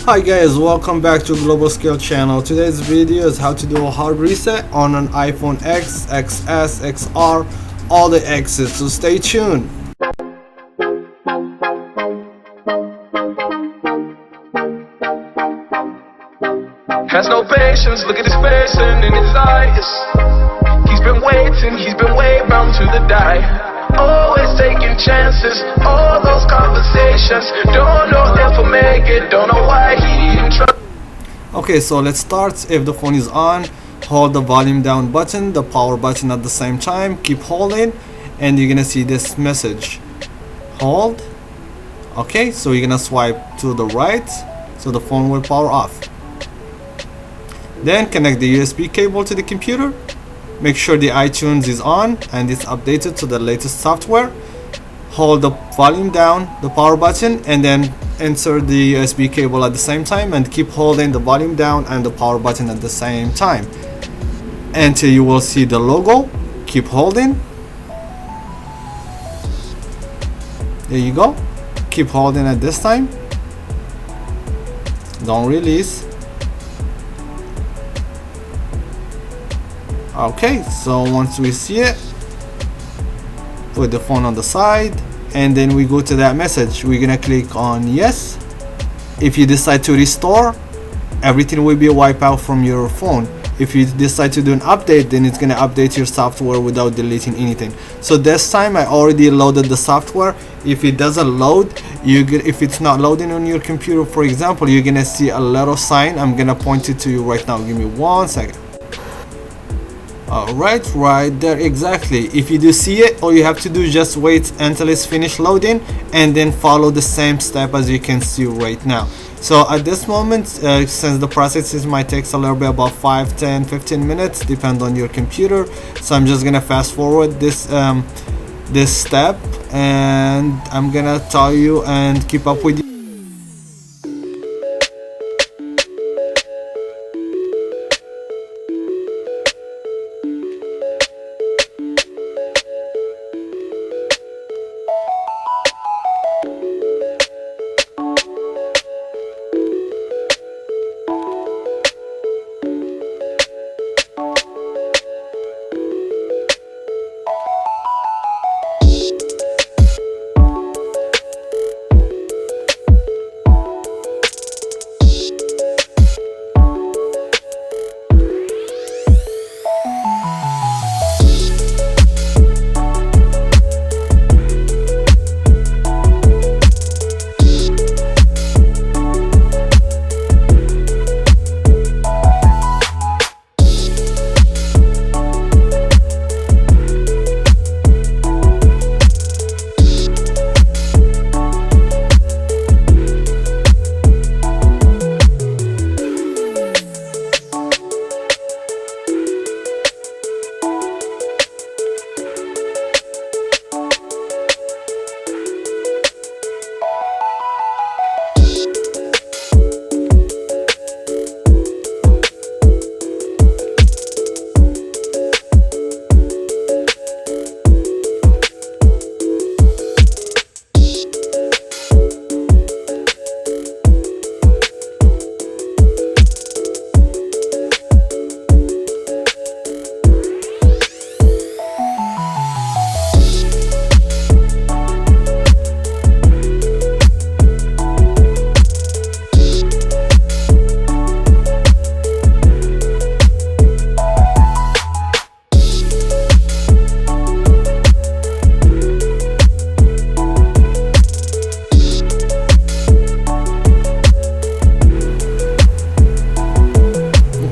Hi guys, welcome back to Global Scale channel. Today's video is how to do a hard reset on an iPhone X, XS, XR, all the X's, so stay tuned. Has no patience, look at his face and in his eyes. He's been way bound to the die. Always taking chances, all those conversations. Don't know if he'll make it, don't know why he didn't trust. Okay, so let's start. If the phone is on, hold the volume down button, the power button at the same time, keep holding, and you're gonna see this message. Hold. Okay, so you're gonna swipe to the right, so the phone will power off. Then connect the USB cable to the computer. Make sure the iTunes is on and it's updated to the latest software. Hold the volume down, the power button, and then insert the USB cable at the same time and keep holding the volume down and the power button at the same time until you will see the logo. Keep holding. There you go. Keep holding at this time. Don't release. Okay, so once we see it, put the phone on the side, and then we go to that message. We're gonna click on yes. If you decide to restore, everything will be wiped out from your phone. If you decide to do an update, then it's gonna update your software without deleting anything. So this time I already loaded the software. If it doesn't load, if it's not loading on your computer, for example, you're gonna see a little sign. I'm gonna point it to you right now. Give me 1 second. Alright, right there, exactly. If you do see it, all you have to do is just wait until it's finished loading and then follow the same step as you can see right now. So at this moment, since the process might take a little bit, about 5, 10, 15 minutes, depend on your computer. So I'm just gonna fast forward this step, and I'm gonna tell you and keep up with you.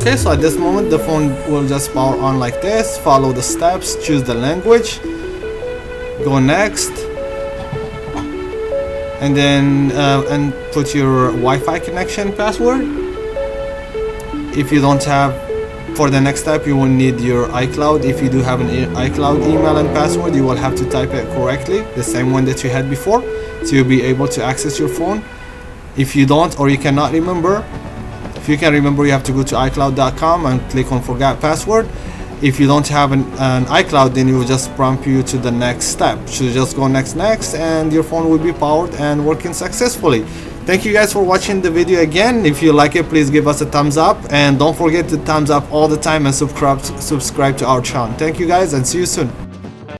Okay, so at this moment the phone will just power on like this. Follow the steps, choose the language, go next, and then and put your Wi-Fi connection password. If you don't have, for the next step you will need your iCloud. If you do have an iCloud email and password, you will have to type it correctly, the same one that you had before, so you'll be able to access your phone. If you don't, or you cannot remember, if you can remember, you have to go to iCloud.com and click on forgot password. If you don't have an iCloud, then it will just prompt you to the next step. So just go next, and your phone will be powered and working successfully. Thank you guys for watching the video again. If you like it, please give us a thumbs up, and don't forget to thumbs up all the time and subscribe to our channel. Thank you guys, and see you soon.